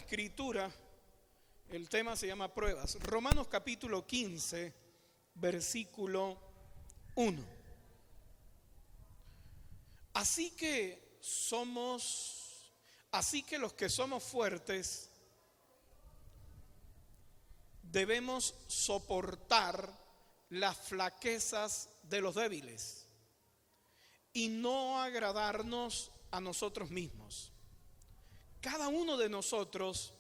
Escritura, el tema se llama pruebas. Romanos capítulo 15, versículo 1. Así que los que somos fuertes debemos soportar las flaquezas de los débiles y no agradarnos a nosotros mismos. Cada uno de nosotros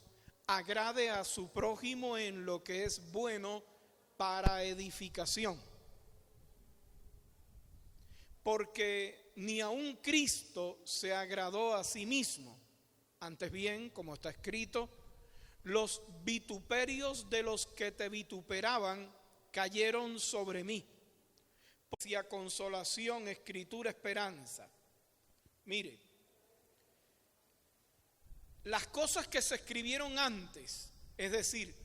agrade a su prójimo en lo que es bueno para edificación. Porque ni aun Cristo se agradó a sí mismo. Antes bien, como está escrito, los vituperios de los que te vituperaban cayeron sobre mí. Hacia consolación, escritura, esperanza. Mire, las cosas que se escribieron antes, es decir,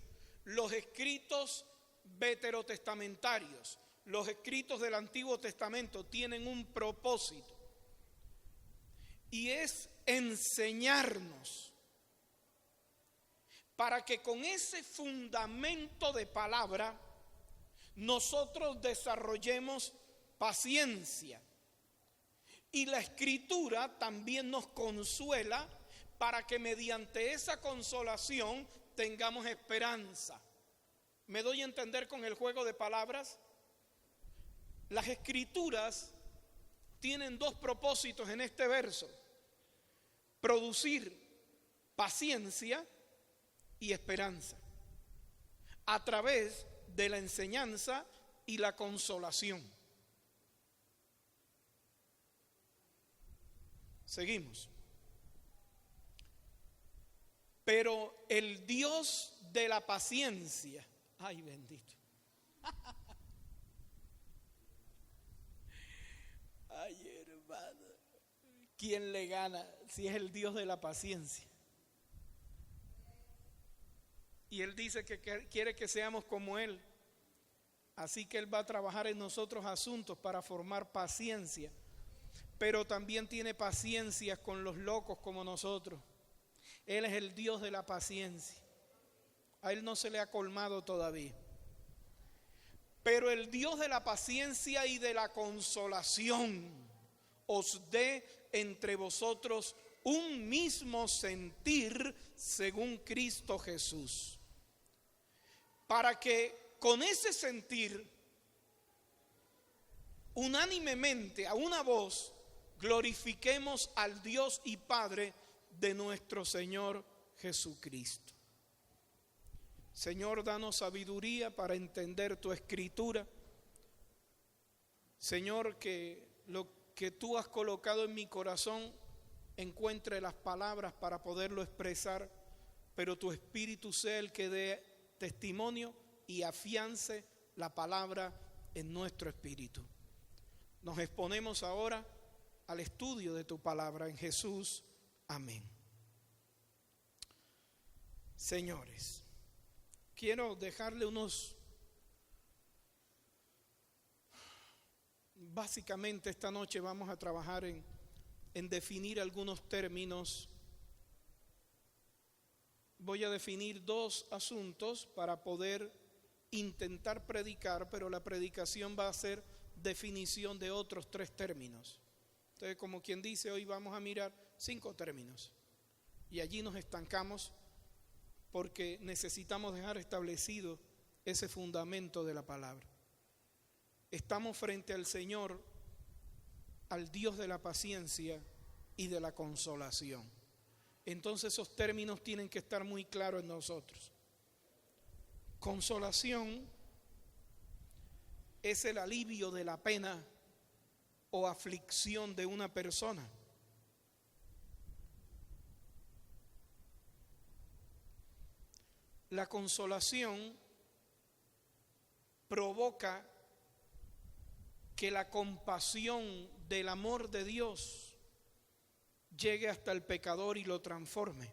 los escritos veterotestamentarios, los escritos del Antiguo Testamento tienen un propósito y es enseñarnos para que con ese fundamento de palabra nosotros desarrollemos paciencia. Y la Escritura también nos consuela para que mediante esa consolación tengamos esperanza. ¿Me doy a entender con el juego de palabras? Las Escrituras tienen dos propósitos en este verso: producir paciencia y esperanza a través de la enseñanza y la consolación. Seguimos. Pero el Dios de la paciencia, ay bendito, ay hermano, ¿quién le gana si es el Dios de la paciencia? Y Él dice que quiere que seamos como Él. Así que Él va a trabajar en nosotros asuntos para formar paciencia. Pero también tiene paciencia con los locos como nosotros. Él es el Dios de la paciencia. A Él no se le ha colmado todavía. Pero el Dios de la paciencia y de la consolación os dé entre vosotros un mismo sentir según Cristo Jesús, para que con ese sentir unánimemente a una voz glorifiquemos al Dios y Padre de nuestro Señor Jesucristo. Señor, danos sabiduría para entender tu Escritura. Señor, que lo que tú has colocado en mi corazón encuentre las palabras para poderlo expresar, pero tu Espíritu sea el que dé testimonio y afiance la palabra en nuestro espíritu. Nos exponemos ahora al estudio de tu palabra en Jesús. Amén. Señores, quiero dejarle básicamente esta noche vamos a trabajar en definir algunos términos. Voy a definir dos asuntos para poder intentar predicar, pero la predicación va a ser definición de otros 3 términos. Entonces, como quien dice, hoy vamos a mirar 5 términos y allí nos estancamos porque necesitamos dejar establecido ese fundamento de la palabra. Estamos frente al Señor, al Dios de la paciencia y de la consolación. Entonces esos términos tienen que estar muy claros en nosotros. Consolación es el alivio de la pena o aflicción de una persona. La consolación provoca que la compasión del amor de Dios llegue hasta el pecador y lo transforme.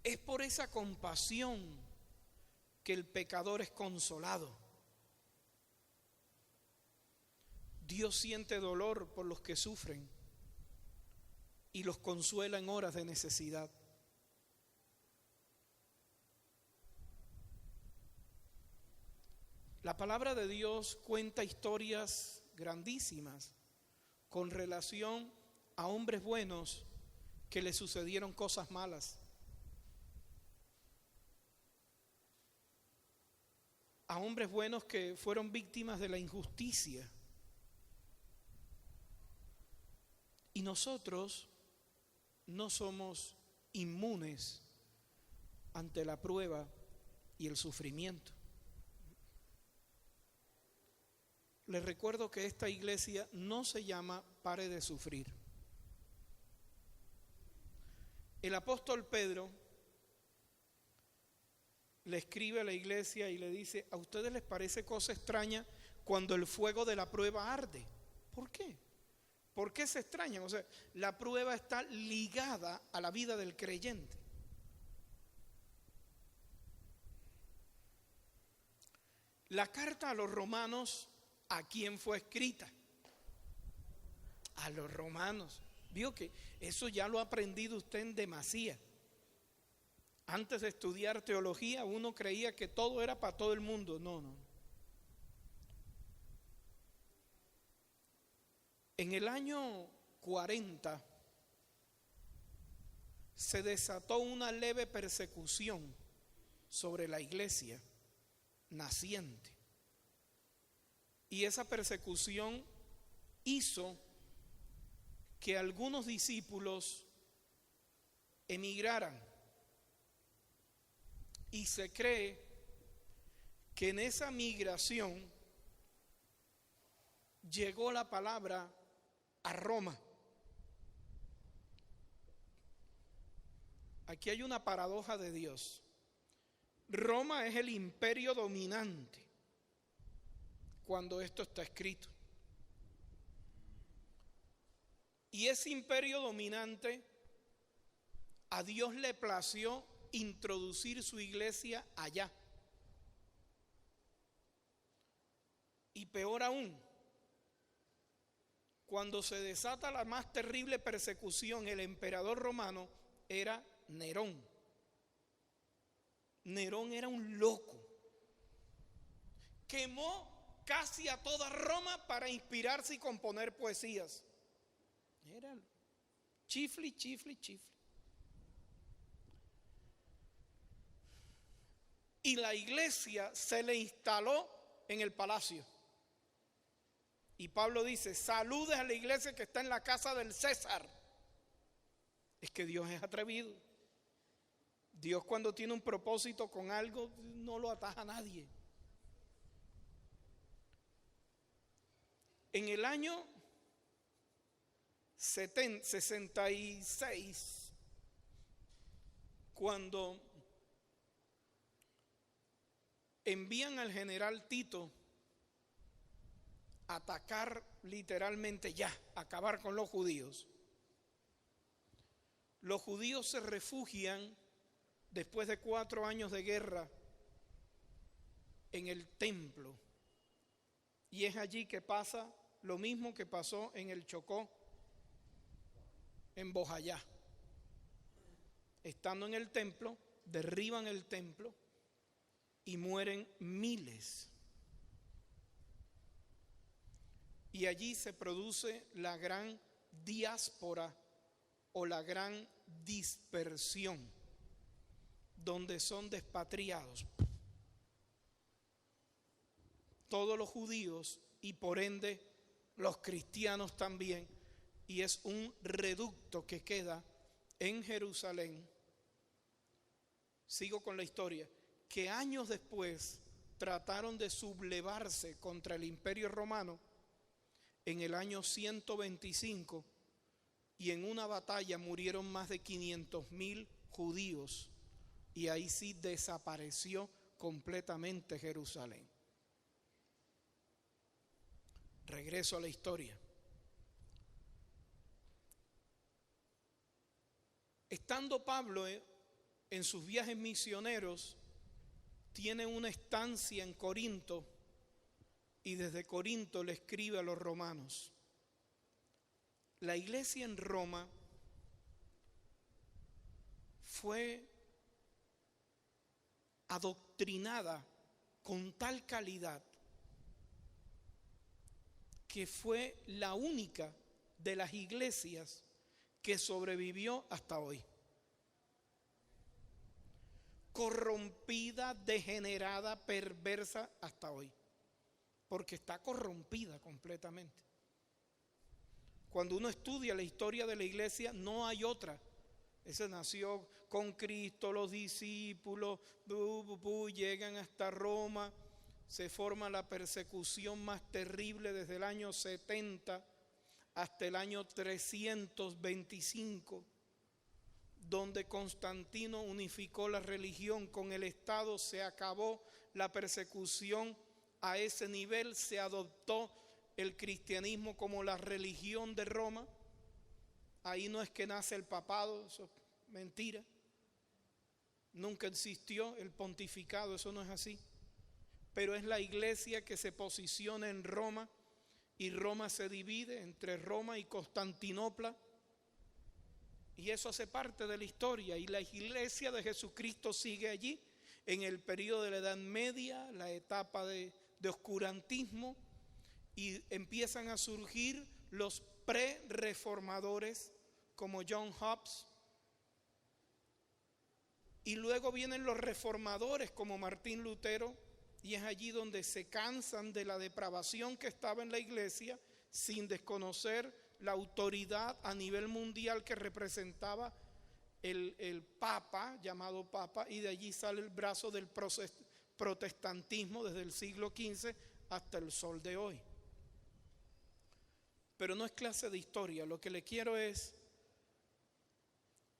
Es por esa compasión que el pecador es consolado. Dios siente dolor por los que sufren. y los consuela en horas de necesidad. La palabra de Dios cuenta historias grandísimas con relación a hombres buenos que le sucedieron cosas malas, a hombres buenos que fueron víctimas de la injusticia. Y nosotros no somos inmunes ante la prueba y el sufrimiento. Les recuerdo que esta iglesia no se llama Pare de Sufrir. El apóstol Pedro le escribe a la iglesia y le dice: ¿a ustedes les parece cosa extraña cuando el fuego de la prueba arde? ¿Por qué? ¿Por qué se extrañan? O sea, la prueba está ligada a la vida del creyente. La carta a los romanos, ¿a quién fue escrita? A los romanos. Vio que eso ya lo ha aprendido usted en demasía. Antes de estudiar teología, uno creía que todo era para todo el mundo. No. En el año 40 se desató una leve persecución sobre la iglesia naciente. Y esa persecución hizo que algunos discípulos emigraran. Y se cree que en esa migración llegó la palabra a Roma. Aquí hay una paradoja de Dios. Roma es el imperio dominante cuando esto está escrito. Y ese imperio dominante, a Dios le plació introducir su iglesia allá. Y peor aún, cuando se desata la más terrible persecución, el emperador romano era Nerón. Nerón era un loco. Quemó casi a toda Roma para inspirarse y componer poesías. Era chifli. Y la iglesia se le instaló en el palacio. Y Pablo dice: saludes a la iglesia que está en la casa del César. Es que Dios es atrevido. Dios, cuando tiene un propósito con algo, no lo ataja a nadie. En el año 66, cuando envían al general Tito a atacar literalmente ya, acabar con los judíos se refugian después de 4 años de guerra en el templo. Y es allí que pasa lo mismo que pasó en el Chocó, en Bojayá. Estando en el templo, derriban el templo y mueren miles. Y allí se produce la gran diáspora o la gran dispersión, donde son despatriados todos los judíos y por ende los cristianos también. Y es un reducto que queda en Jerusalén. Sigo con la historia, que años después trataron de sublevarse contra el imperio romano en el año 125, y en una batalla murieron más de 500,000 judíos, y ahí sí desapareció completamente Jerusalén. Regreso a la historia. Estando Pablo en sus viajes misioneros, tiene una estancia en Corinto y desde Corinto le escribe a los romanos. La iglesia en Roma fue adoctrinada con tal calidad que fue la única de las iglesias que sobrevivió hasta hoy. Corrompida, degenerada, perversa hasta hoy, porque está corrompida completamente. Cuando uno estudia la historia de la iglesia, no hay otra. Esa nació con Cristo, los discípulos, llegan hasta Roma, se forma la persecución más terrible desde el año 70 hasta el año 325, donde Constantino unificó la religión con el Estado, se acabó la persecución a ese nivel, se adoptó el cristianismo como la religión de Roma. Ahí no es que nace el papado, eso es mentira. Nunca existió el pontificado, eso no es así. Pero es la iglesia que se posiciona en Roma, y Roma se divide entre Roma y Constantinopla. Y eso hace parte de la historia, y la iglesia de Jesucristo sigue allí en el periodo de la Edad Media, la etapa de oscurantismo, y empiezan a surgir los pre-reformadores como John Hobbes, y luego vienen los reformadores como Martín Lutero, y es allí donde se cansan de la depravación que estaba en la iglesia, sin desconocer la autoridad a nivel mundial que representaba el Papa, llamado Papa, y de allí sale el brazo del protestantismo desde el siglo XV hasta el sol de hoy. Pero no es clase de historia, lo que le quiero es,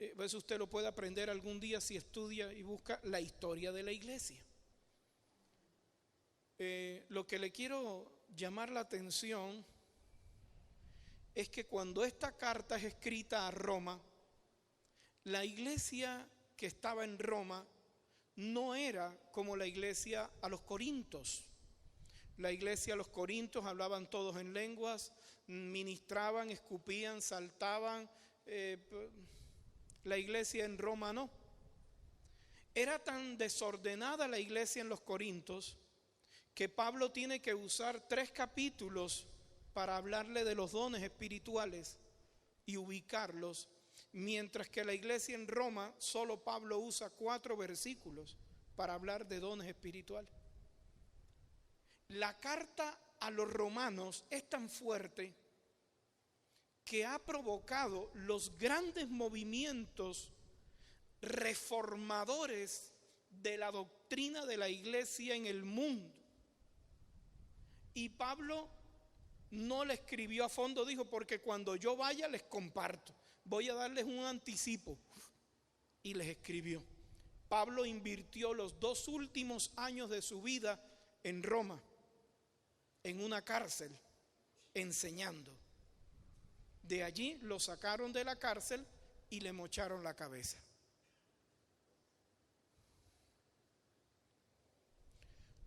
a veces usted lo puede aprender algún día si estudia y busca la historia de la iglesia. Lo que le quiero llamar la atención es que cuando esta carta es escrita a Roma, la iglesia que estaba en Roma no era como la iglesia a los Corintios. La iglesia a los Corintios hablaban todos en lenguas, ministraban, escupían, saltaban. La iglesia en Roma no. Era tan desordenada la iglesia en los Corintios que Pablo tiene que usar 3 capítulos para hablarle de los dones espirituales y ubicarlos, mientras que la iglesia en Roma solo Pablo usa 4 versículos para hablar de dones espirituales. La carta a los romanos es tan fuerte que ha provocado los grandes movimientos reformadores de la doctrina de la iglesia en el mundo. Y Pablo no le escribió a fondo, dijo, porque cuando yo vaya les comparto, voy a darles un anticipo, y les escribió. Pablo invirtió los 2 últimos años de su vida en Roma, en una cárcel, enseñando. De allí lo sacaron de la cárcel y le mocharon la cabeza.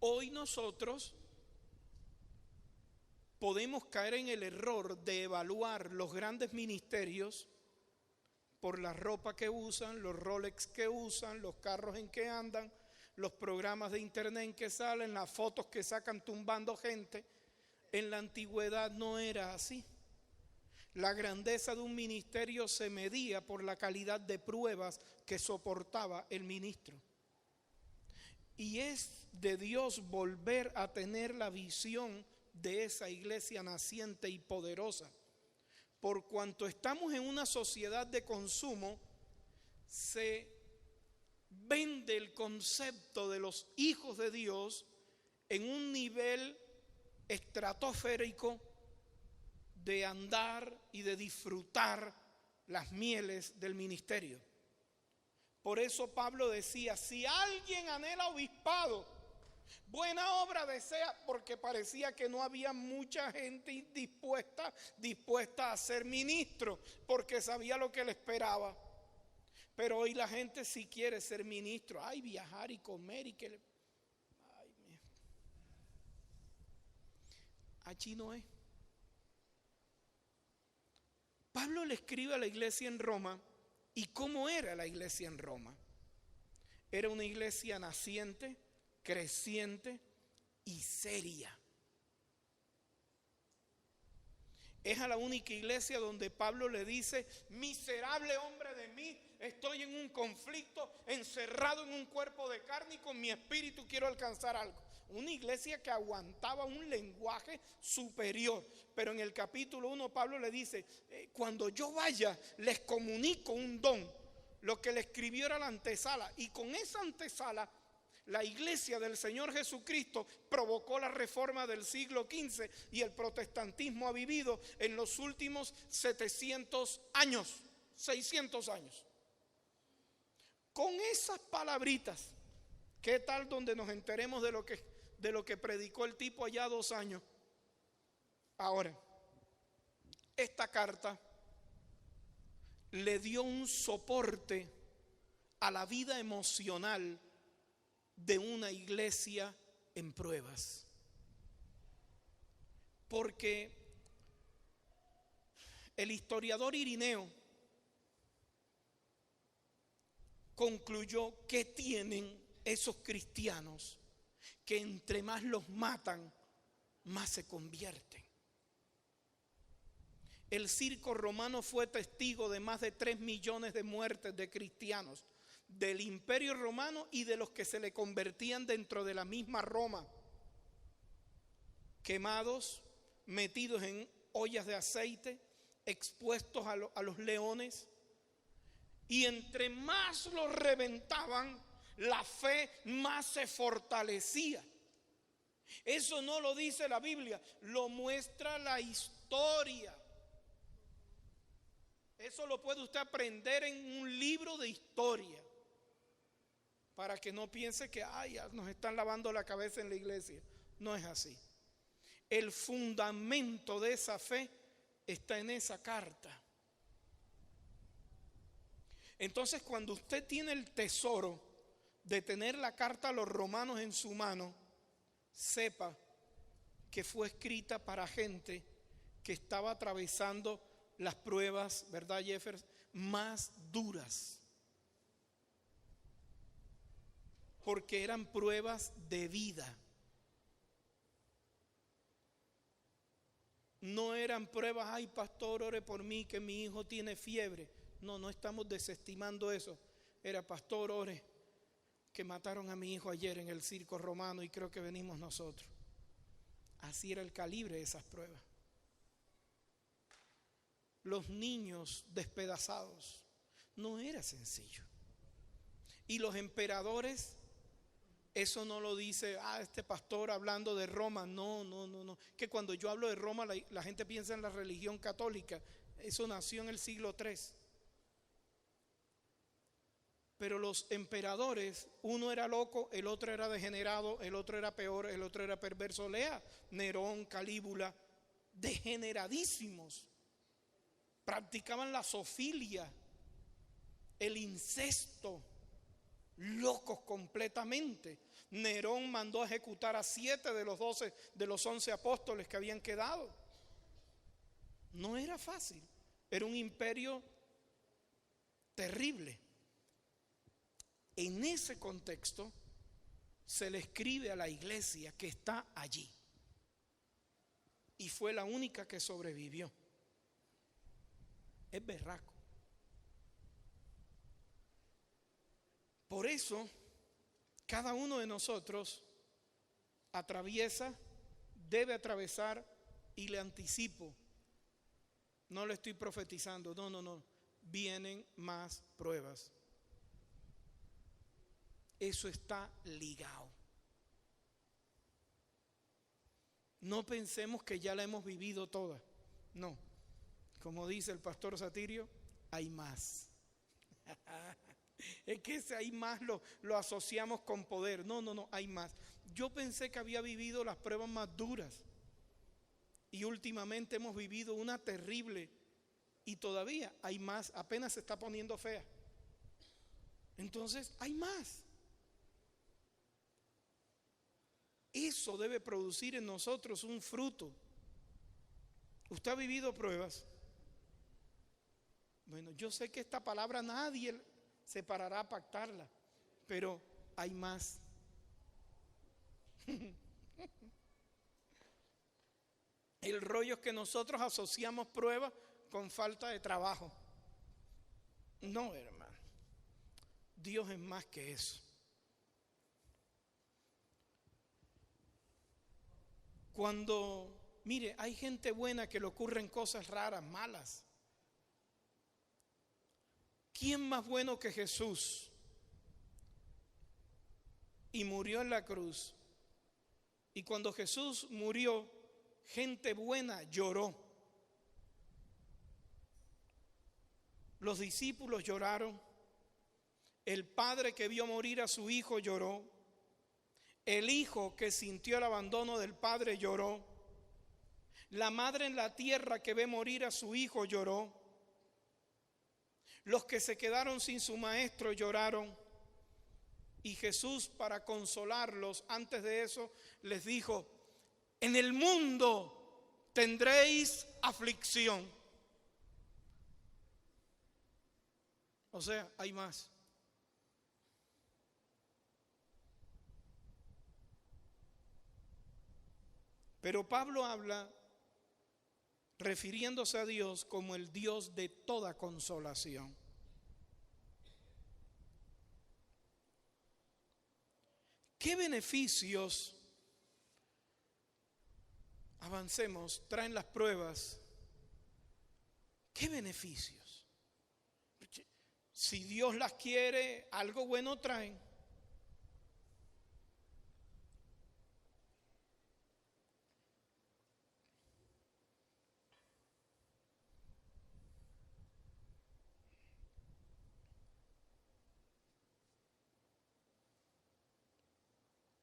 Hoy nosotros podemos caer en el error de evaluar los grandes ministerios por la ropa que usan, los Rolex que usan, los carros en que andan, los programas de internet en que salen, las fotos que sacan tumbando gente. En la antigüedad no era así. La grandeza de un ministerio se medía por la calidad de pruebas que soportaba el ministro. Y es de Dios volver a tener la visión de esa iglesia naciente y poderosa. Por cuanto estamos en una sociedad de consumo, se vende el concepto de los hijos de Dios en un nivel estratosférico de andar y de disfrutar las mieles del ministerio. Por eso Pablo decía, si alguien anhela obispado, buena obra desea, porque parecía que no había mucha gente dispuesta a ser ministro, porque sabía lo que le esperaba. Pero hoy la gente sí quiere ser ministro, ay, viajar y comer y que le... Allí no es. Pablo le escribe a la iglesia en Roma ¿Y cómo era la iglesia en Roma? Era una iglesia naciente, creciente y seria. Es a la única iglesia donde Pablo le dice: miserable hombre de mí, estoy en un conflicto, encerrado en un cuerpo de carne y con mi espíritu quiero alcanzar algo. Una iglesia que aguantaba un lenguaje superior. Pero en el capítulo 1 Pablo le dice: cuando yo vaya les comunico un don. Lo que le escribió era la antesala, y con esa antesala la iglesia del Señor Jesucristo provocó la reforma del siglo XV, y el protestantismo ha vivido en los últimos 700 años, 600 años. Con esas palabritas, ¿qué tal donde nos enteremos de lo que predicó el tipo allá 2 años? Ahora, esta carta le dio un soporte a la vida emocional de una iglesia en pruebas. Porque el historiador Irineo concluyó que tienen esos cristianos que entre más los matan, más se convierten. El circo romano fue testigo de más de 3 millones de muertes de cristianos del Imperio Romano y de los que se le convertían dentro de la misma Roma, quemados, metidos en ollas de aceite, expuestos a los leones. Y entre más los reventaban, la fe más se fortalecía. Eso no lo dice la Biblia, lo muestra la historia. Eso lo puede usted aprender en un libro de historia, para que no piense que ya nos están lavando la cabeza en la iglesia. No es así. El fundamento de esa fe está en esa carta. Entonces, cuando usted tiene el tesoro de tener la carta a los romanos en su mano, sepa que fue escrita para gente que estaba atravesando las pruebas, ¿verdad, Jefferson?, más duras. Porque eran pruebas de vida. No eran pruebas: ay, pastor, ore por mí que mi hijo tiene fiebre. No, no estamos desestimando eso. Era: pastor, ore que mataron a mi hijo ayer en el circo romano y creo que venimos nosotros. Así era el calibre de esas pruebas. Los niños despedazados. No era sencillo. Y los emperadores, eso no lo dice este pastor hablando de Roma. No. Que cuando yo hablo de Roma la gente piensa en la religión católica. Eso nació en el siglo III. Pero los emperadores, uno era loco, el otro era degenerado, el otro era peor, el otro era perverso. Lea Nerón, Calígula, degeneradísimos. Practicaban la zoofilia, el incesto, locos completamente. Nerón mandó a ejecutar a 7 de los 11 apóstoles que habían quedado. No era fácil, era un imperio terrible. En ese contexto se le escribe a la iglesia que está allí, y fue la única que sobrevivió. Es berraco. Por eso, cada uno de nosotros debe atravesar, y le anticipo, no le estoy profetizando, no, vienen más pruebas. Eso está ligado. No pensemos que ya la hemos vivido toda. No. Como dice el pastor Satirio, hay más. Es que ese hay más lo asociamos con poder. No, hay más. Yo pensé que había vivido las pruebas más duras, y últimamente hemos vivido una terrible, y todavía hay más, apenas se está poniendo fea. Entonces hay más. Eso debe producir en nosotros un fruto. Usted ha vivido pruebas. Bueno, yo sé que esta palabra nadie se parará a pactarla, pero hay más. El rollo es que nosotros asociamos pruebas con falta de trabajo. No, hermano. Dios es más que eso. Cuando, mire, hay gente buena que le ocurren cosas raras, malas. ¿Quién más bueno que Jesús? Y murió en la cruz. Y cuando Jesús murió, gente buena lloró. Los discípulos lloraron. El padre que vio morir a su hijo lloró. El hijo que sintió el abandono del padre lloró. La madre en la tierra que ve morir a su hijo lloró. Los que se quedaron sin su maestro lloraron. Y Jesús, para consolarlos, antes de eso les dijo: en el mundo tendréis aflicción. O sea, hay más. Pero Pablo habla refiriéndose a Dios como el Dios de toda consolación. ¿Qué beneficios, avancemos, traen las pruebas? ¿Qué beneficios? Si Dios las quiere, algo bueno traen.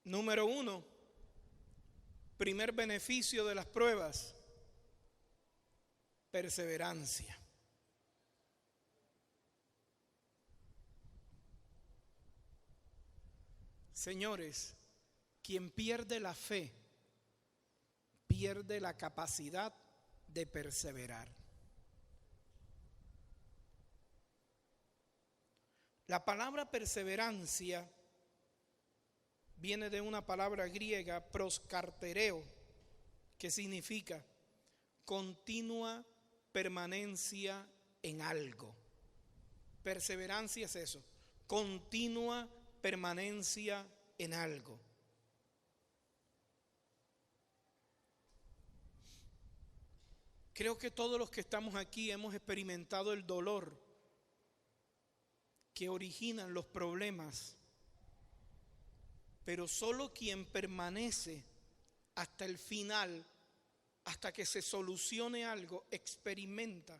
Número 1, primer beneficio de las pruebas: perseverancia. Señores, quien pierde la fe, pierde la capacidad de perseverar. La palabra perseverancia viene de una palabra griega, proskartereo, que significa continua permanencia en algo. Perseverancia es eso, continua permanencia en algo. Creo que todos los que estamos aquí hemos experimentado el dolor que originan los problemas. Pero solo quien permanece hasta el final, hasta que se solucione algo, experimenta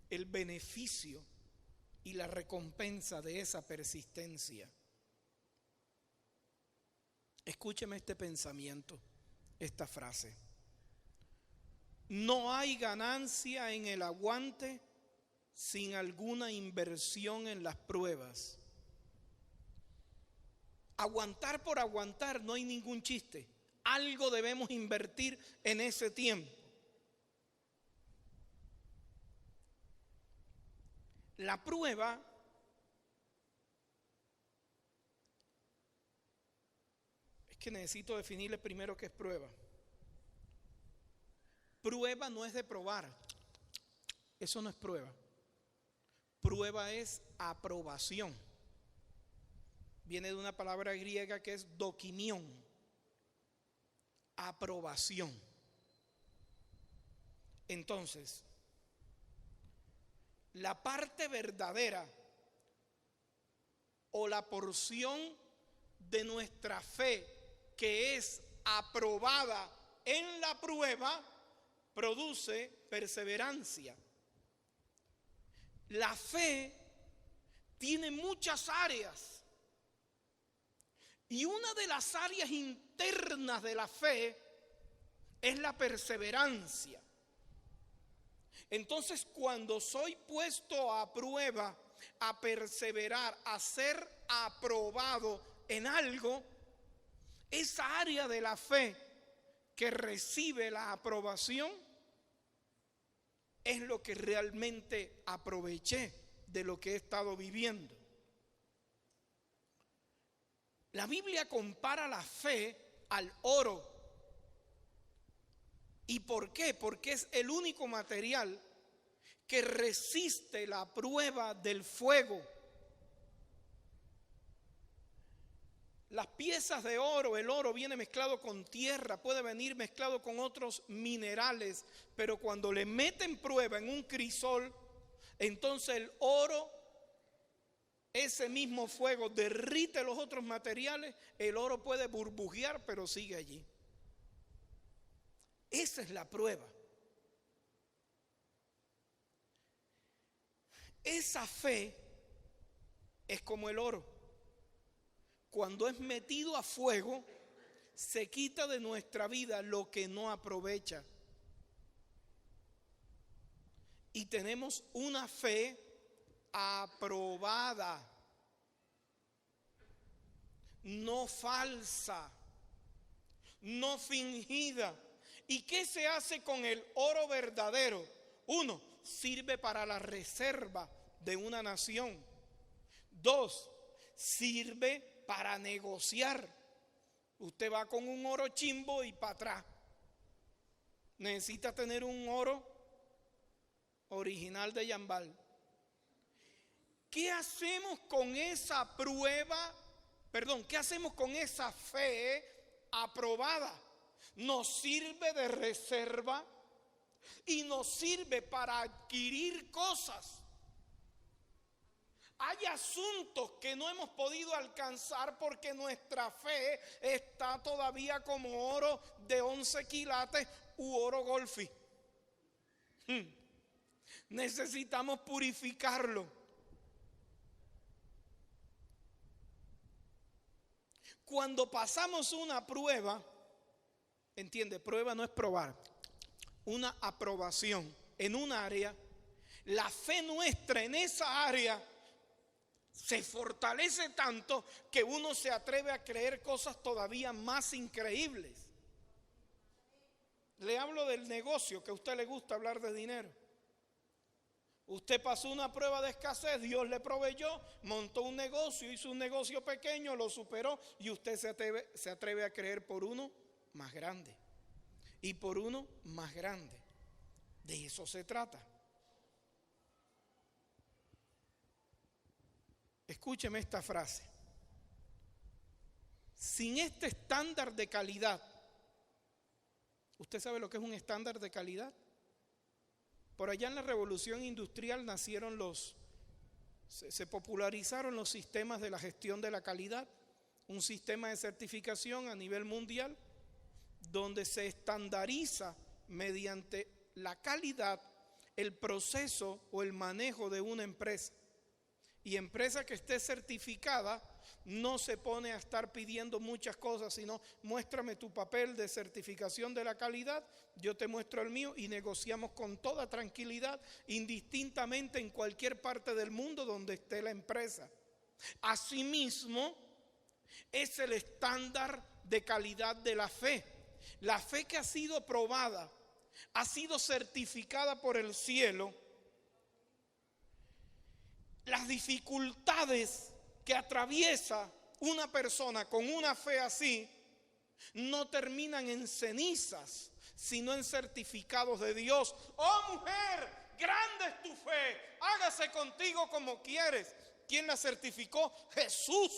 el beneficio y la recompensa de esa persistencia. Escúcheme este pensamiento, esta frase. No hay ganancia en el aguante sin alguna inversión en las pruebas. Aguantar por aguantar no hay ningún chiste. Algo debemos invertir en ese tiempo. La prueba es que necesito definirle primero qué es prueba. Prueba no es de probar. Eso no es prueba. Prueba es aprobación. Viene de una palabra griega que es dokimión, aprobación. Entonces, la parte verdadera o la porción de nuestra fe que es aprobada en la prueba produce perseverancia. La fe tiene muchas áreas. Y una de las áreas internas de la fe es la perseverancia. Entonces, cuando soy puesto a prueba, a perseverar, a ser aprobado en algo, esa área de la fe que recibe la aprobación es lo que realmente aproveché de lo que he estado viviendo. La Biblia compara la fe al oro. ¿Y por qué? Porque es el único material que resiste la prueba del fuego. Las piezas de oro, el oro viene mezclado con tierra, puede venir mezclado con otros minerales, pero cuando le meten prueba en un crisol, entonces el oro, ese mismo fuego derrite los otros materiales, el oro puede burbujear, pero sigue allí. Esa es la prueba. Esa fe es como el oro. Cuando es metido a fuego, se quita de nuestra vida lo que no aprovecha. Y tenemos una fe aprobada, no falsa, no fingida. ¿Y qué se hace con el oro verdadero? Uno, sirve para la reserva de una nación. Dos, sirve para negociar. Usted va con un oro chimbo y para atrás. Necesita tener un oro original de Yambal. ¿Qué hacemos con esa prueba? ¿Qué hacemos con esa fe aprobada? Nos sirve de reserva y nos sirve para adquirir cosas. Hay asuntos que no hemos podido alcanzar porque nuestra fe está todavía como oro de 11 quilates u oro golfi. Necesitamos purificarlo. Cuando pasamos una prueba, entiende, prueba no es probar, una aprobación en un área, la fe nuestra en esa área se fortalece tanto que uno se atreve a creer cosas todavía más increíbles. Le hablo del negocio, que a usted le gusta hablar de dinero. Usted pasó una prueba de escasez, Dios le proveyó, montó un negocio, hizo un negocio pequeño, lo superó y usted se atreve a creer por uno más grande y por uno más grande. De eso se trata. Escúcheme esta frase. Sin este estándar de calidad, ¿usted sabe lo que es un estándar de calidad? Por allá en la Revolución Industrial se popularizaron los sistemas de la gestión de la calidad, un sistema de certificación a nivel mundial, donde se estandariza mediante la calidad el proceso o el manejo de una empresa. Y empresa que esté certificada no se pone a estar pidiendo muchas cosas, sino muéstrame tu papel de certificación de la calidad, yo te muestro el mío y negociamos con toda tranquilidad, indistintamente en cualquier parte del mundo donde esté la empresa. Asimismo, es el estándar de calidad de la fe. La fe que ha sido probada, ha sido certificada por el cielo. Las dificultades que atraviesa una persona con una fe así no terminan en cenizas, sino en certificados de Dios. Oh mujer, grande es tu fe, hágase contigo como quieres. ¿Quién la certificó? Jesús.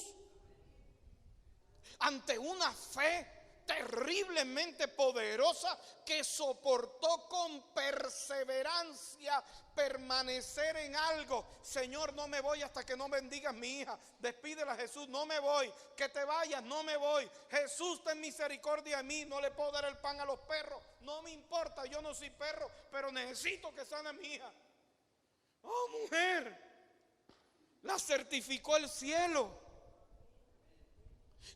Ante una fe terriblemente poderosa que soportó con perseverancia permanecer en algo. Señor, no me voy hasta que no bendigas mi hija. Despídela a Jesús, no me voy. Que te vayas, no me voy. Jesús, ten misericordia de mí. No le puedo dar el pan a los perros. No me importa, yo no soy perro, pero necesito que sane a mi hija. Oh, mujer, la certificó el cielo.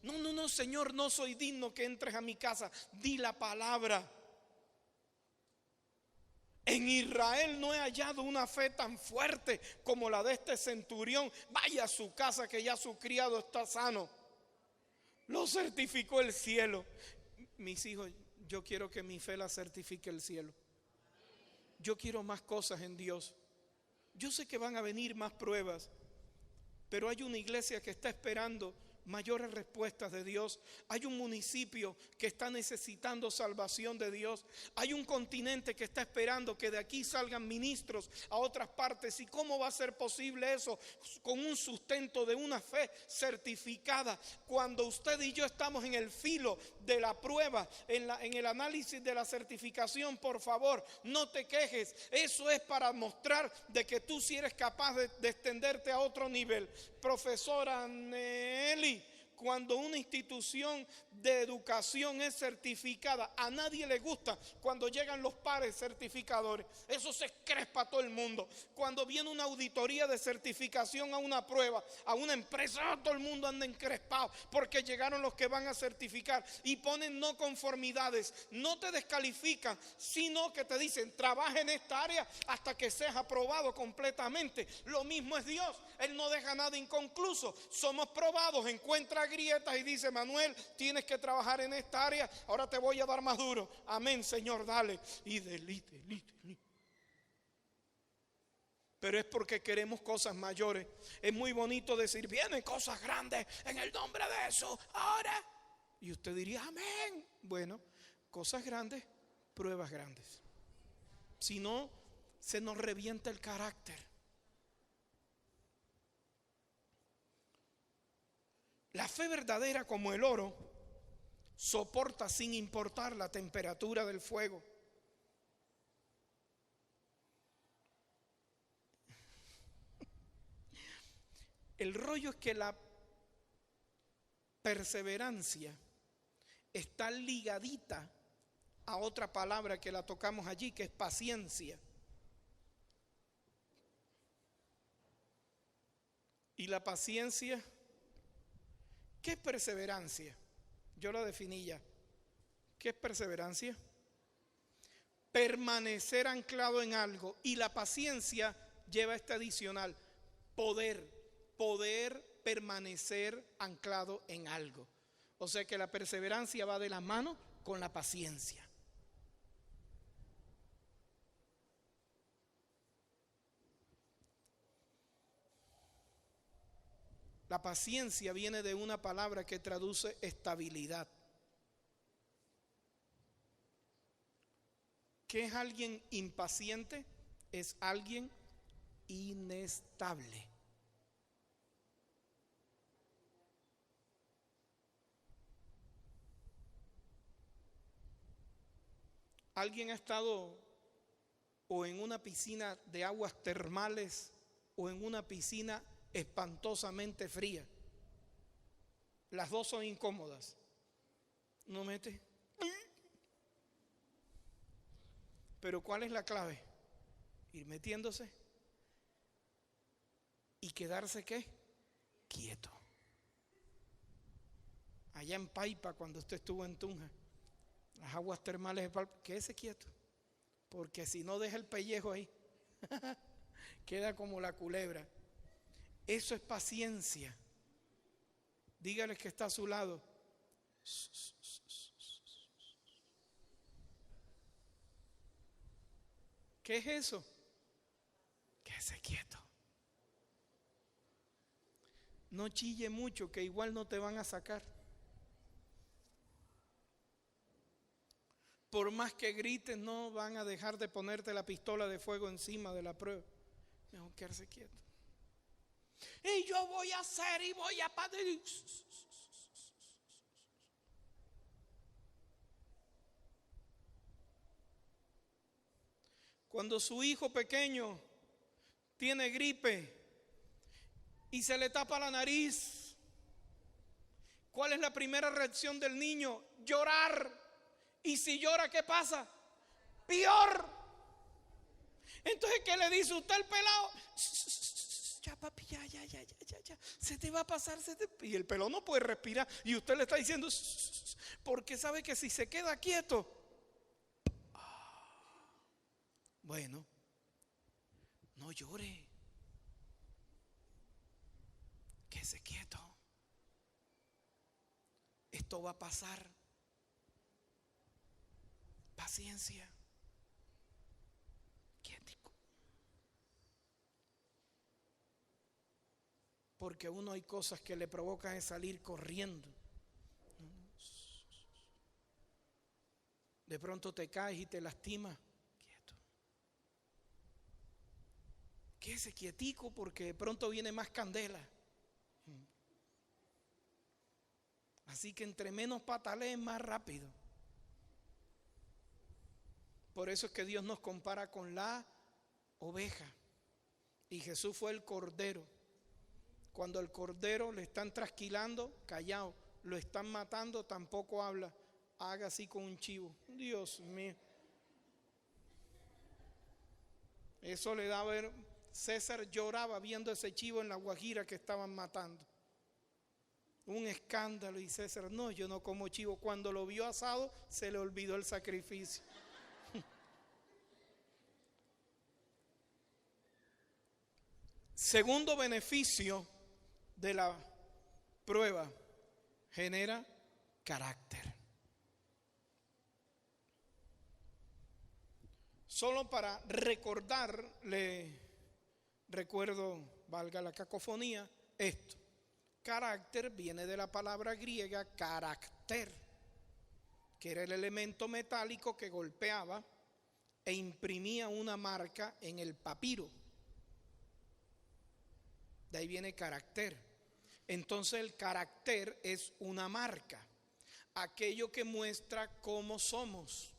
No, Señor, no soy digno que entres a mi casa. Di la palabra. En Israel no he hallado una fe tan fuerte como la de este centurión. Vaya a su casa que ya su criado está sano. Lo certificó el cielo. Mis hijos, yo quiero que mi fe la certifique el cielo. yo quiero más cosas en Dios. Yo sé que van a venir más pruebas, pero hay una iglesia que está esperando mayores respuestas de Dios. Hay un municipio que está necesitando salvación de Dios. Hay un continente que está esperando que de aquí salgan ministros a otras partes. ¿Y cómo va a ser posible eso? Con un sustento de una fe certificada. Cuando usted y yo estamos en el filo de la prueba, en el análisis de la certificación, por favor, no te quejes. Eso es para mostrar de que tú sí eres capaz de extenderte a otro nivel. Profesora Nelly, cuando una institución de educación es certificada, a nadie le gusta cuando llegan los pares certificadores. Eso se crespa a todo el mundo. Cuando viene una auditoría de certificación a una prueba, a una empresa, todo el mundo anda encrespado porque llegaron los que van a certificar y ponen no conformidades. No te descalifican, sino que te dicen, trabaja en esta área hasta que seas aprobado completamente. Lo mismo es Dios. Él no deja nada inconcluso. Somos probados, encuentra grietas y dice, Manuel, tienes que trabajar en esta área, ahora te voy a dar más duro. Amén, Señor, dale. Y delite. Pero es porque queremos cosas mayores. Es muy bonito decir, vienen cosas grandes en el nombre de Jesús, ahora. Y usted diría, amén. Bueno, cosas grandes, pruebas grandes. Si no, se nos revienta el carácter. La fe verdadera, como el oro, soporta sin importar la temperatura del fuego. El rollo es que la perseverancia está ligadita a otra palabra que la tocamos allí, que es paciencia. Y la paciencia, ¿qué es perseverancia? Yo la definí ya. ¿Qué es perseverancia? Permanecer anclado en algo. Y la paciencia lleva este adicional, poder permanecer anclado en algo. O sea que la perseverancia va de la mano con la paciencia. La paciencia viene de una palabra que traduce estabilidad. ¿Qué es alguien impaciente? Es alguien inestable. ¿Alguien ha estado o en una piscina de aguas termales o en una piscina espantosamente fría? Las dos son incómodas. ¿No mete? Pero ¿cuál es la clave? Ir metiéndose y quedarse ¿qué? Quieto. Allá en Paipa, cuando usted estuvo en Tunja, las aguas termales de Paipa, quédese quieto, porque si no deja el pellejo ahí, queda como la culebra. Eso es paciencia. Dígale que está a su lado. ¿Qué es eso? Quédese quieto. No chille mucho, que igual no te van a sacar. Por más que grites, no van a dejar de ponerte la pistola de fuego encima de la prueba. Mejor quedarse quieto. Y yo voy a hacer y voy a padecer. Cuando su hijo pequeño tiene gripe y se le tapa la nariz, ¿cuál es la primera reacción del niño? Llorar. Y si llora, ¿qué pasa? Peor. Entonces, ¿qué le dice usted al pelado? Ya, papi, ya. Se te va a pasar. Y el pelado no puede respirar. Y usted le está diciendo, porque sabe que si se queda quieto, bueno, no llore. Quédese quieto. Esto va a pasar. Paciencia. porque a uno hay cosas que le provocan es salir corriendo. De pronto te caes y te lastimas. Quieto. Quédese quietico porque de pronto viene más candela. Así que entre menos patalees, más rápido. Por eso es que Dios nos compara con la oveja. Y Jesús fue el cordero. Cuando el cordero le están trasquilando, callado. Lo están matando, tampoco habla. Haga así con un chivo. Dios mío. Eso le da a ver. César lloraba viendo ese chivo en la Guajira que estaban matando. Un escándalo. Y César, no, yo no como chivo. Cuando lo vio asado, se le olvidó el sacrificio. Segundo beneficio de la prueba, genera carácter. Solo para recordar, le recuerdo, valga la cacofonía, esto. Carácter viene de la palabra griega carácter, que era el elemento metálico que golpeaba e imprimía una marca en el papiro. De ahí viene carácter. Entonces el carácter es una marca, aquello que muestra cómo somos.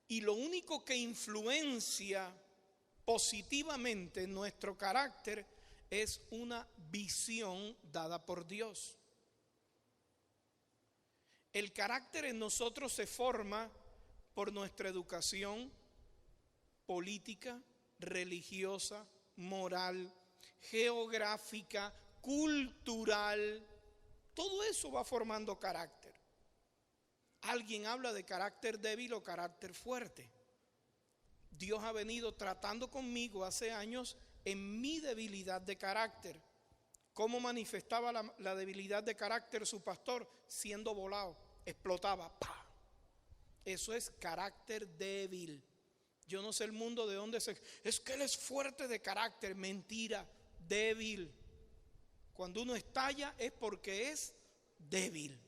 Y lo único que influencia positivamente nuestro carácter es una visión dada por Dios. El carácter en nosotros se forma por nuestra educación política, religiosa, moral, geográfica, cultural. Todo eso va formando carácter. Alguien habla de carácter débil o carácter fuerte. Dios ha venido tratando conmigo hace años en mi debilidad de carácter. ¿Cómo manifestaba la debilidad de carácter su pastor? Siendo volado, explotaba. ¡Pah! Eso es carácter débil. Yo no sé el mundo de dónde es que él es fuerte de carácter. Mentira, débil. Cuando uno estalla es porque es débil.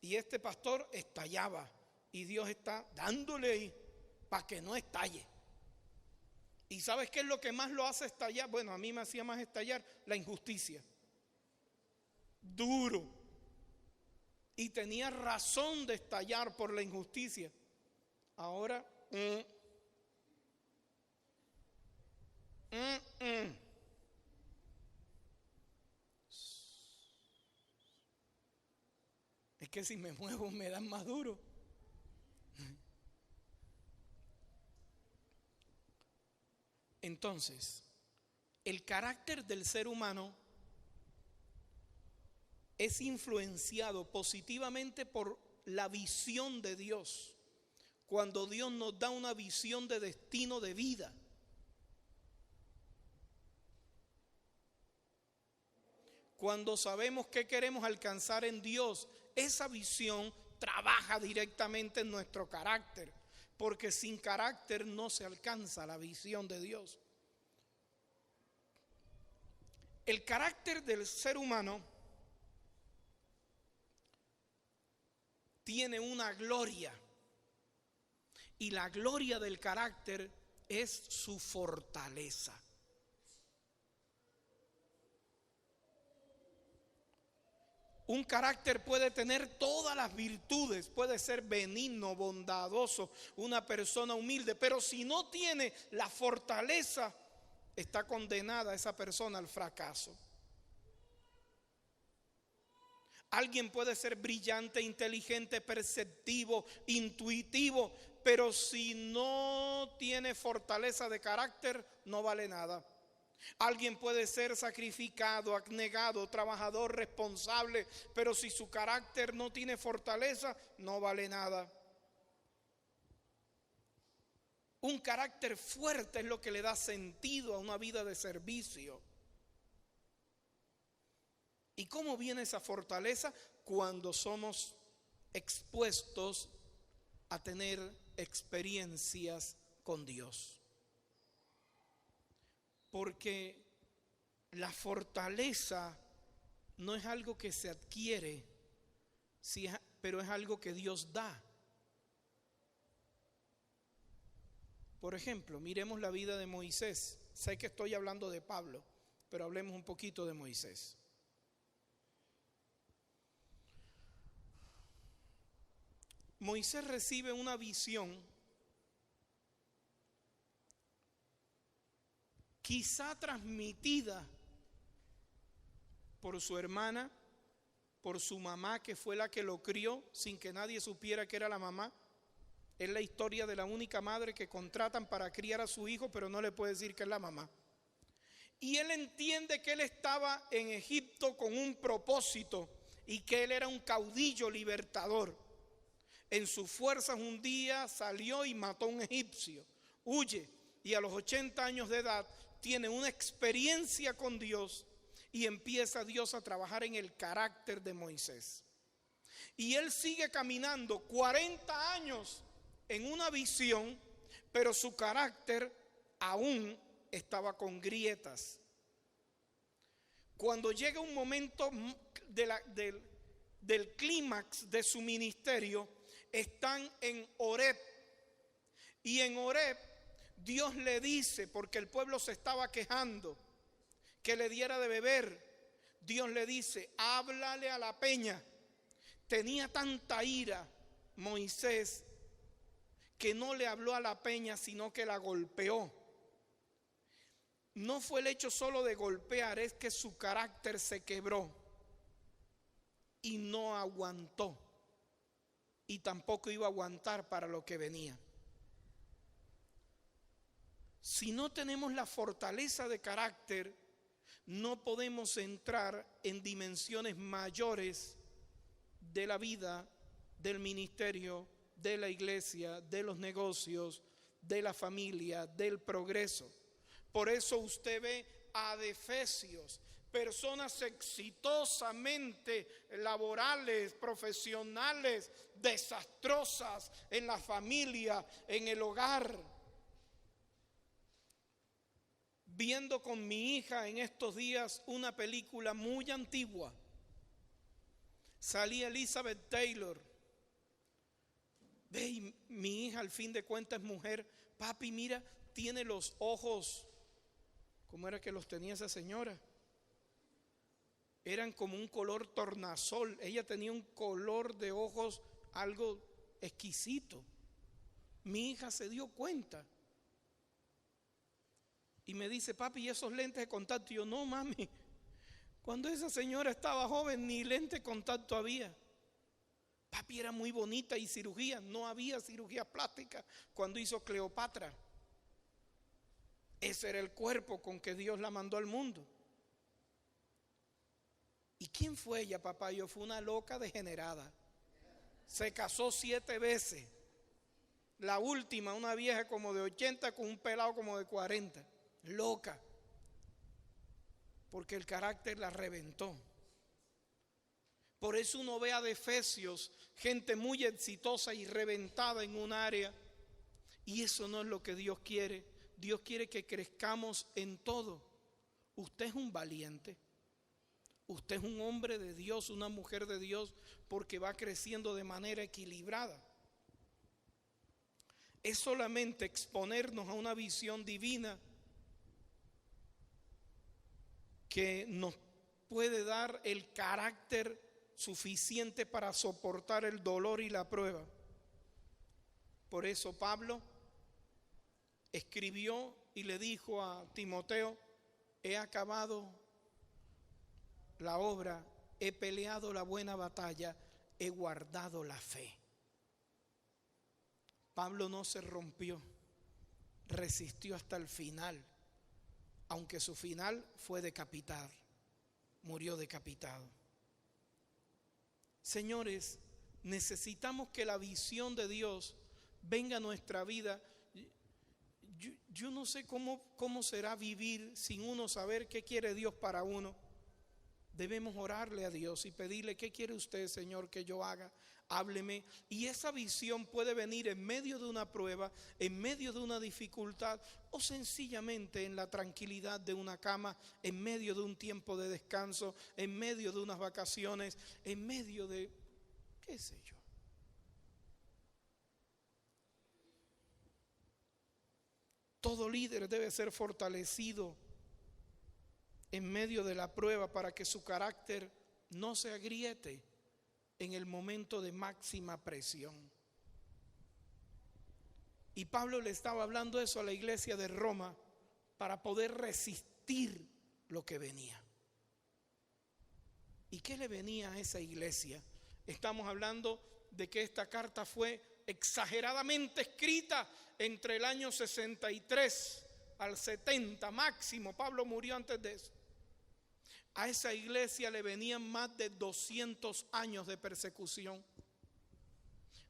Y este pastor estallaba y Dios está dándole ahí para que no estalle. ¿Y sabes qué es lo que más lo hace estallar? Bueno, a mí me hacía más estallar la injusticia. Duro. Y tenía razón de estallar por la injusticia. Ahora, es que si me muevo me dan más duro. Entonces, el carácter del ser humano es influenciado positivamente por la visión de Dios. Cuando Dios nos da una visión de destino de vida. Cuando sabemos qué queremos alcanzar en Dios, esa visión trabaja directamente en nuestro carácter, porque sin carácter no se alcanza la visión de Dios. El carácter del ser humano tiene una gloria, y la gloria del carácter es su fortaleza. Un carácter puede tener todas las virtudes, puede ser benigno, bondadoso, una persona humilde, pero si no tiene la fortaleza, está condenada esa persona al fracaso. Alguien puede ser brillante, inteligente, perceptivo, intuitivo, pero si no tiene fortaleza de carácter, no vale nada. Alguien puede ser sacrificado, abnegado, trabajador, responsable, pero si su carácter no tiene fortaleza, no vale nada. Un carácter fuerte es lo que le da sentido a una vida de servicio. ¿Y cómo viene esa fortaleza? Cuando somos expuestos a tener experiencias con Dios. Porque la fortaleza no es algo que se adquiere, pero es algo que Dios da. Por ejemplo, miremos la vida de Moisés. Sé que estoy hablando de Pablo, pero hablemos un poquito de Moisés. Moisés recibe una visión, quizá transmitida por su hermana, por su mamá, que fue la que lo crió sin que nadie supiera que era la mamá. Es la historia de la única madre que contratan para criar a su hijo, pero no le puede decir que es la mamá. Y él entiende que él estaba en Egipto con un propósito y que él era un caudillo libertador. En sus fuerzas un día salió y mató a un egipcio, huye, y a los 80 años de edad tiene una experiencia con Dios y empieza Dios a trabajar en el carácter de Moisés. Y él sigue caminando 40 años en una visión, pero su carácter aún estaba con grietas. Cuando llega un momento del clímax de su ministerio, están en Horeb. Y en Horeb Dios le dice, porque el pueblo se estaba quejando, que le diera de beber. Dios le dice, háblale a la peña. Tenía tanta ira Moisés que no le habló a la peña, sino que la golpeó. No fue el hecho solo de golpear, es que su carácter se quebró y no aguantó, y tampoco iba a aguantar para lo que venía. Si no tenemos la fortaleza de carácter, no podemos entrar en dimensiones mayores de la vida, del ministerio, de la iglesia, de los negocios, de la familia, del progreso. Por eso usted ve a Efesios, personas exitosamente laborales, profesionales, desastrosas en la familia, en el hogar. Viendo con mi hija en estos días una película muy antigua, salía Elizabeth Taylor. Ve, y mi hija al fin de cuentas es mujer. Papi, mira, tiene los ojos, ¿cómo era que los tenía esa señora? Eran como un color tornasol. Ella tenía un color de ojos algo exquisito. Mi hija se dio cuenta y me dice, papi, ¿y esos lentes de contacto? Y yo, no, mami, cuando esa señora estaba joven ni lente de contacto había. Papi, era muy bonita y cirugía, no había cirugía plástica cuando hizo Cleopatra. Ese era el cuerpo con que Dios la mandó al mundo. ¿Y quién fue ella, papá? Yo fui una loca degenerada. Se casó 7 veces. La última, una vieja como de 80 con un pelado como de 40. Loca. Porque el carácter la reventó. Por eso uno ve a Efesios, gente muy exitosa y reventada en un área. Y eso no es lo que Dios quiere. Dios quiere que crezcamos en todo. Usted es un valiente. Usted es un hombre de Dios, una mujer de Dios, porque va creciendo de manera equilibrada. Es solamente exponernos a una visión divina que nos puede dar el carácter suficiente para soportar el dolor y la prueba. Por eso Pablo escribió y le dijo a Timoteo, he acabado la obra, he peleado la buena batalla, he guardado la fe. Pablo no se rompió, resistió hasta el final, aunque su final fue decapitar, murió decapitado. Señores, necesitamos que la visión de Dios venga a nuestra vida. Yo no sé cómo será vivir sin uno saber qué quiere Dios para uno. Debemos orarle a Dios y pedirle: ¿qué quiere usted, Señor, que yo haga? Hábleme. Y esa visión puede venir en medio de una prueba, en medio de una dificultad, o sencillamente en la tranquilidad de una cama, en medio de un tiempo de descanso, en medio de unas vacaciones, en medio de, qué sé yo. Todo líder debe ser fortalecido en medio de la prueba para que su carácter no se agriete en el momento de máxima presión. Y Pablo le estaba hablando eso a la iglesia de Roma para poder resistir lo que venía. ¿Y qué le venía a esa iglesia? Estamos hablando de que esta carta fue exageradamente escrita entre el año 63 al 70 máximo. Pablo murió antes de eso. A esa iglesia le venían más de 200 años de persecución.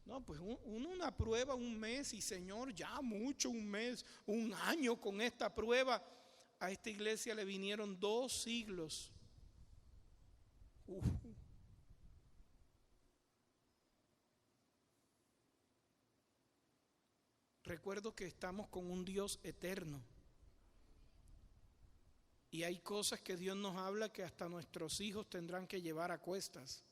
No, pues una prueba, un mes, y Señor, ya mucho, un mes, un año con esta prueba. A esta iglesia le vinieron 2 siglos. Recuerdo que estamos con un Dios eterno. Y hay cosas que Dios nos habla que hasta nuestros hijos tendrán que llevar a cuestas.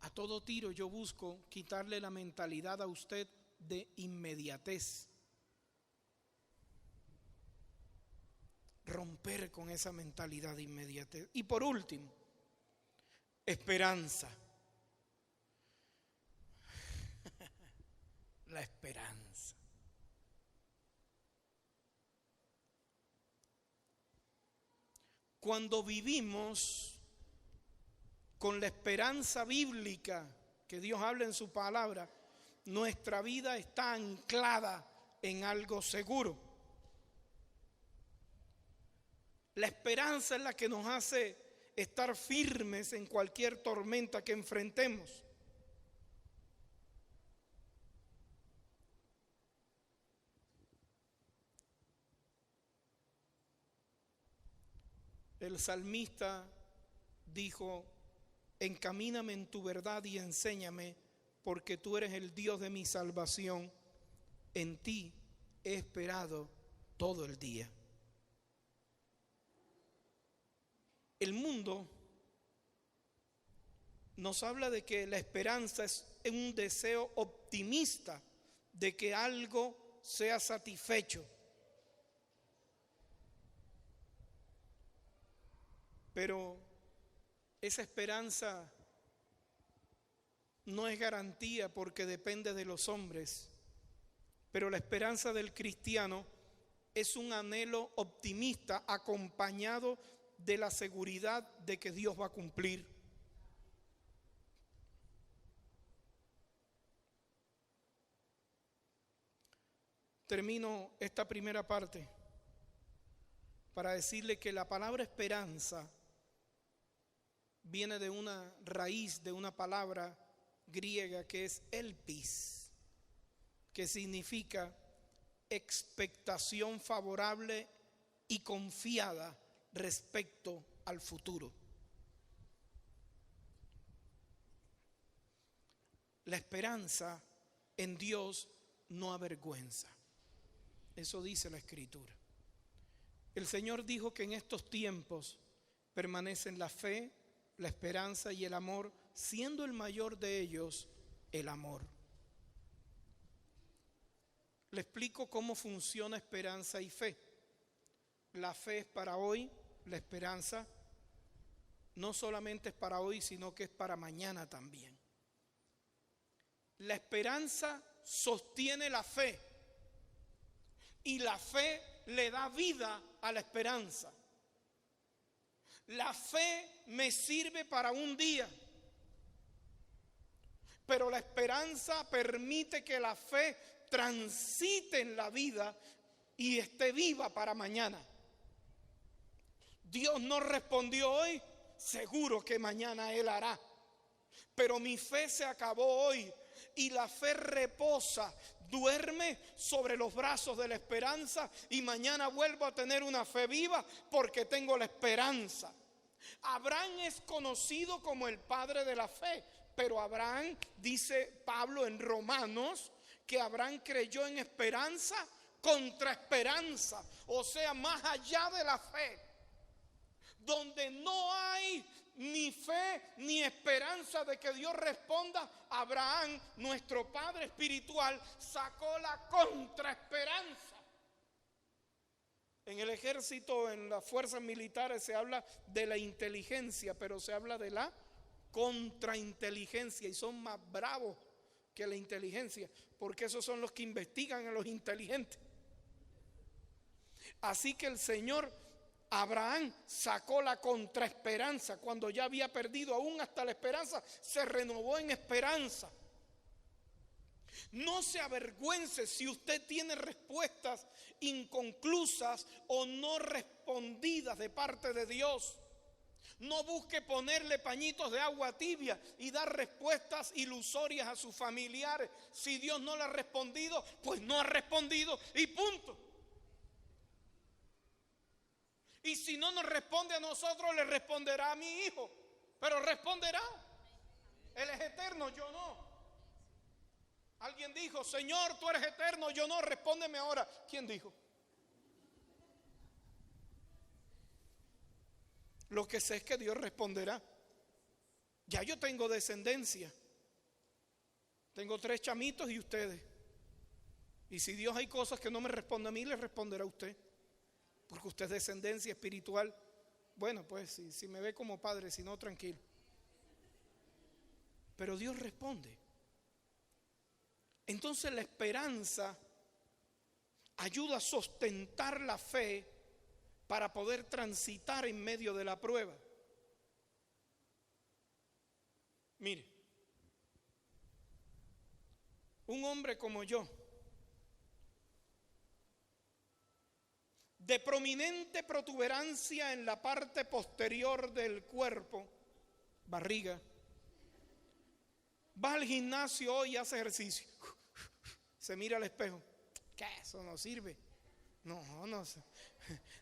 A todo tiro yo busco quitarle la mentalidad a usted de inmediatez. Romper con esa mentalidad de inmediatez. Y por último, esperanza. La esperanza. Cuando vivimos con la esperanza bíblica que Dios habla en su palabra, nuestra vida está anclada en algo seguro. La esperanza es la que nos hace estar firmes en cualquier tormenta que enfrentemos. El salmista dijo: encamíname en tu verdad y enséñame, porque tú eres el Dios de mi salvación. En ti he esperado todo el día. El mundo nos habla de que la esperanza es un deseo optimista de que algo sea satisfecho. Pero esa esperanza no es garantía porque depende de los hombres. Pero la esperanza del cristiano es un anhelo optimista acompañado de la seguridad de que Dios va a cumplir. Termino esta primera parte para decirle que la palabra esperanza viene de una raíz, de una palabra griega que es elpis, que significa expectación favorable y confiada respecto al futuro. La esperanza en Dios no avergüenza. Eso dice la Escritura. El Señor dijo que en estos tiempos permanecen la fe, la esperanza y el amor, siendo el mayor de ellos el amor. Le explico cómo funciona esperanza y fe. La fe es para hoy, la esperanza no solamente es para hoy, sino que es para mañana también. La esperanza sostiene la fe y la fe le da vida a la esperanza. La fe me sirve para un día, pero la esperanza permite que la fe transite en la vida y esté viva para mañana. Dios no respondió hoy, seguro que mañana Él hará. Pero mi fe se acabó hoy y la fe reposa, duerme sobre los brazos de la esperanza y mañana vuelvo a tener una fe viva porque tengo la esperanza. Abraham es conocido como el padre de la fe, pero Abraham, dice Pablo en Romanos, que Abraham creyó en esperanza contra esperanza, o sea, más allá de la fe, donde no hay ni fe ni esperanza de que Dios responda. Abraham, nuestro padre espiritual, sacó la contraesperanza. En el ejército, en las fuerzas militares se habla de la inteligencia, pero se habla de la contrainteligencia, y son más bravos que la inteligencia, porque esos son los que investigan a los inteligentes. Así que el Señor, Abraham sacó la contraesperanza cuando ya había perdido aún hasta la esperanza, se renovó en esperanza. No se avergüence si usted tiene respuestas inconclusas o no respondidas de parte de Dios. No busque ponerle pañitos de agua tibia y dar respuestas ilusorias a sus familiares. Si Dios no le ha respondido, pues no ha respondido y punto. Y si no nos responde a nosotros, le responderá a mi hijo, pero responderá. Él es eterno, yo no. Alguien dijo: Señor, tú eres eterno, yo no, respóndeme ahora. ¿Quién dijo? Lo que sé es que Dios responderá. Ya yo tengo descendencia. Tengo 3 chamitos y ustedes. Y si Dios hay cosas que no me responde a mí, le responderá a usted. Porque usted es descendencia espiritual. Bueno, pues si me ve como padre, si no, tranquilo. Pero Dios responde. Entonces la esperanza ayuda a sostentar la fe para poder transitar en medio de la prueba. Mire, un hombre como yo, de prominente protuberancia en la parte posterior del cuerpo, barriga, va al gimnasio hoy y hace ejercicio, se mira al espejo, ¿qué? Eso no sirve. No,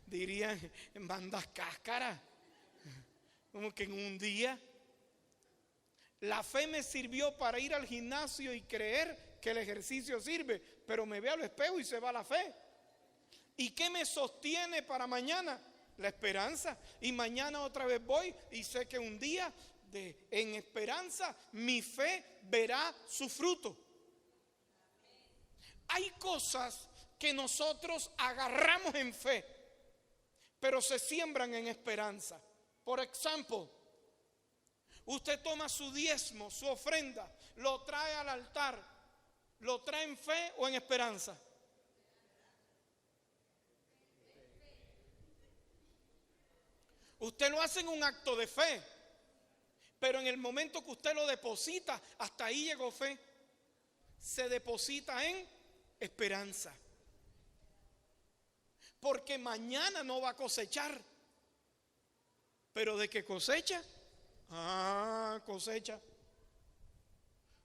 dirían en bandas cáscaras, como que en un día. La fe me sirvió para ir al gimnasio y creer que el ejercicio sirve, pero me veo al espejo y se va la fe. ¿Y qué me sostiene para mañana? La esperanza. Y mañana otra vez voy y sé que un día en esperanza mi fe verá su fruto. Hay cosas que nosotros agarramos en fe, pero se siembran en esperanza. Por ejemplo, usted toma su diezmo, su ofrenda, lo trae al altar, ¿lo trae en fe o en esperanza? Usted lo hace en un acto de fe, pero en el momento que usted lo deposita, hasta ahí llegó fe. Se deposita en esperanza. Porque mañana no va a cosechar. Pero de que cosecha, cosecha.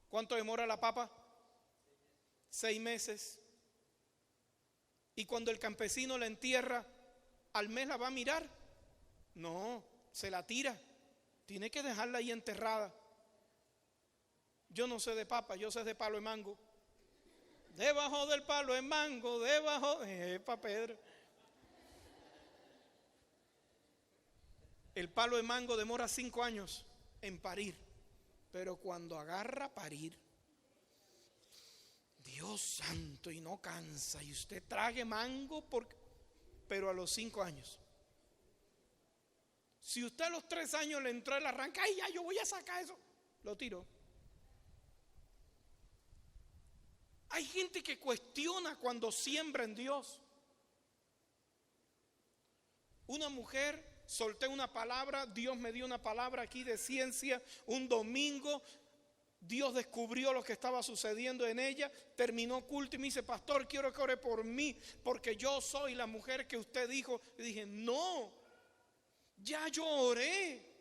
¿Cuánto demora la papa? 6 meses. Y cuando el campesino la entierra, ¿al mes la va a mirar? No, se la tira. Tiene que dejarla ahí enterrada. Yo no sé de papa, yo sé de palo de mango. Debajo del palo de mango, debajo, epa Pedro. El palo de mango demora 5 años en parir, pero cuando agarra a parir, Dios santo, y no cansa, y usted trague mango, pero a los 5 años. Si usted a los 3 años le entró el arranque, ay, ya yo voy a sacar eso, lo tiró. Hay gente que cuestiona cuando siembra en Dios. Una mujer, solté una palabra, Dios me dio una palabra aquí de ciencia, un domingo, Dios descubrió lo que estaba sucediendo en ella, terminó culto y me dice: pastor, quiero que ore por mí, porque yo soy la mujer que usted dijo. Y dije: no, ya yo oré,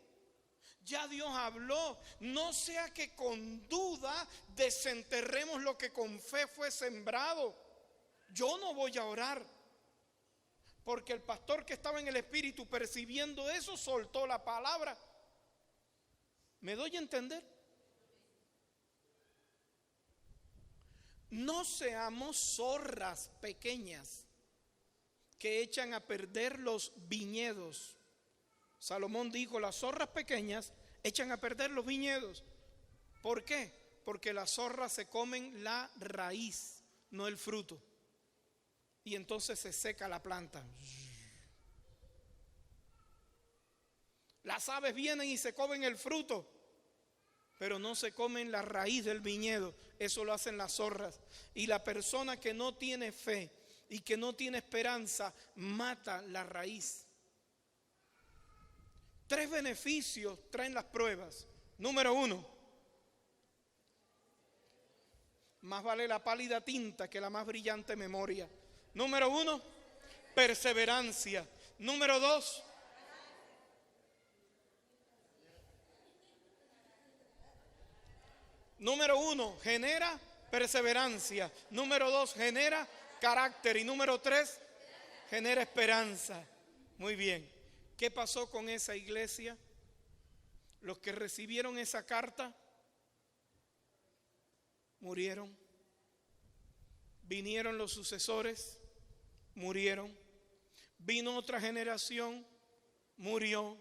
Ya Dios habló. No sea que con duda desenterremos lo que con fe fue sembrado. Yo no voy a orar, porque el pastor que estaba en el Espíritu percibiendo eso soltó la palabra. ¿Me doy a entender? No seamos zorras pequeñas que echan a perder los viñedos. Salomón dijo, las zorras pequeñas echan a perder los viñedos. ¿Por qué? Porque las zorras se comen la raíz, no el fruto. Y entonces se seca la planta. Las aves vienen y se comen el fruto, pero no se comen la raíz del viñedo. Eso lo hacen las zorras. Y la persona que no tiene fe y que no tiene esperanza mata la raíz. 3 beneficios traen las pruebas. Número 1, más vale la pálida tinta que la más brillante memoria. Número 1, perseverancia. Número 2, número 1, genera perseverancia. Número 2, genera carácter. Y número 3, genera esperanza. Muy bien. ¿Qué pasó con esa iglesia? Los que recibieron esa carta murieron. Vinieron los sucesores, murieron. Vino otra generación, murió.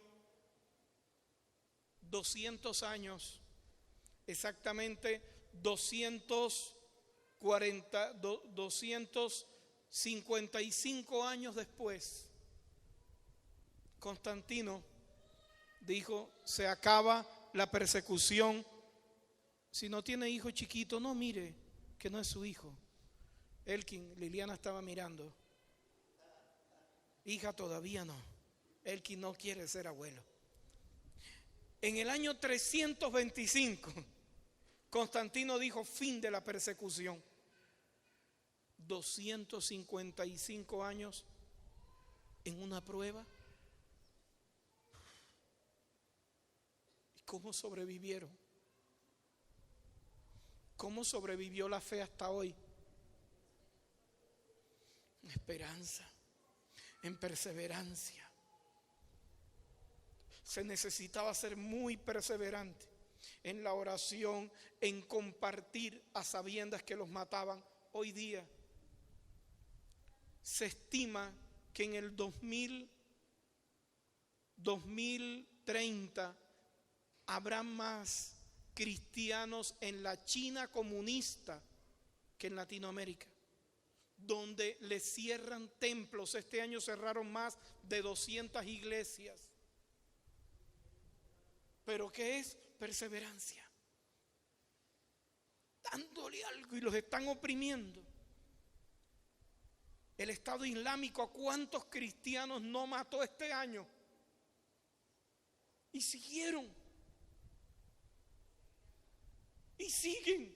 200 años, exactamente 255 años después, Constantino dijo, se acaba la persecución. Si no tiene hijo chiquito, no mire que no es su hijo. Elkin, Liliana estaba mirando. Hija, todavía no. Elkin no quiere ser abuelo. En el año 325, Constantino dijo, fin de la persecución. 255 años en una prueba. ¿Cómo sobrevivieron? ¿Cómo sobrevivió la fe hasta hoy? En esperanza, en perseverancia. Se necesitaba ser muy perseverante en la oración, en compartir a sabiendas que los mataban. Hoy día se estima que en el 2030 habrá más cristianos en la China comunista que en Latinoamérica, donde le cierran templos. Este año cerraron más de 200 iglesias. ¿Pero qué es? Perseverancia. Dándole algo y los están oprimiendo. El Estado Islámico, ¿a cuántos cristianos no mató este año? Y siguieron. Y siguen.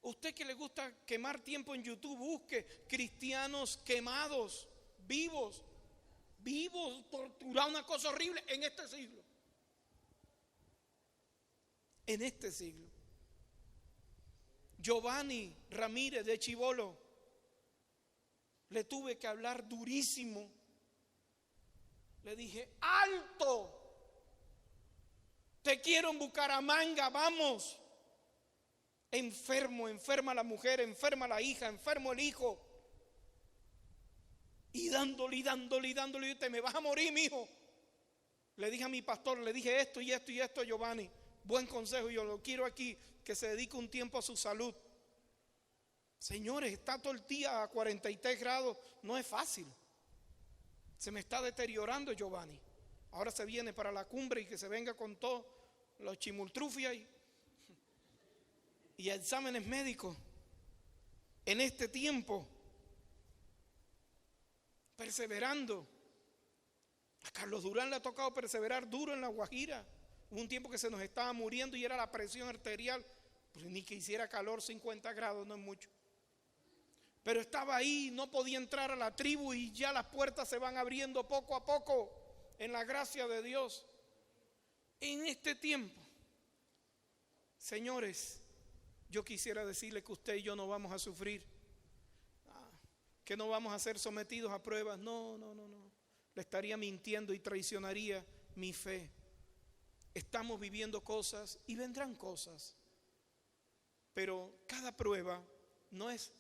Usted que le gusta quemar tiempo en YouTube, busque cristianos quemados, vivos, torturados, una cosa horrible en este siglo. En este siglo. Giovanni Ramírez de Chibolo, le tuve que hablar durísimo. Le dije, alto. Te quiero en Bucaramanga, vamos. Enferma la mujer, enferma la hija, enfermo el hijo. Y dándole, te me vas a morir, mijo. Le dije a mi pastor, le dije esto y esto y esto a Giovanni. Buen consejo, yo lo quiero aquí, que se dedique un tiempo a su salud. Señores, está todo el día a 43 grados, no es fácil. Se me está deteriorando Giovanni. Ahora se viene para la cumbre y que se venga con todos los chimultrufias y exámenes médicos. En este tiempo, perseverando. A Carlos Durán le ha tocado perseverar duro en La Guajira. Hubo un tiempo que se nos estaba muriendo y era la presión arterial. Pues ni que hiciera calor, 50 grados, no es mucho. Pero estaba ahí, no podía entrar a la tribu y ya las puertas se van abriendo poco a poco. en la gracia de Dios. En este tiempo, señores, yo quisiera decirle que usted y yo no vamos a sufrir, que no vamos a ser sometidos a pruebas. No. Le estaría mintiendo y traicionaría mi fe. Estamos viviendo cosas y vendrán cosas, pero cada prueba no es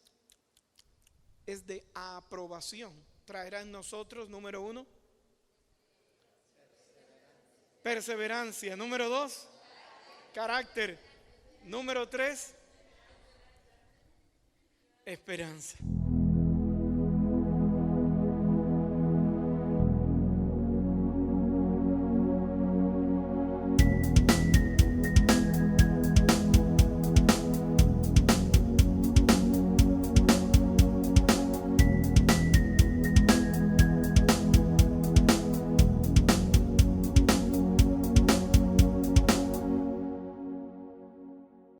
de aprobación. Traerá en nosotros, número 1, perseverancia. Número 2, carácter. Número 3, esperanza.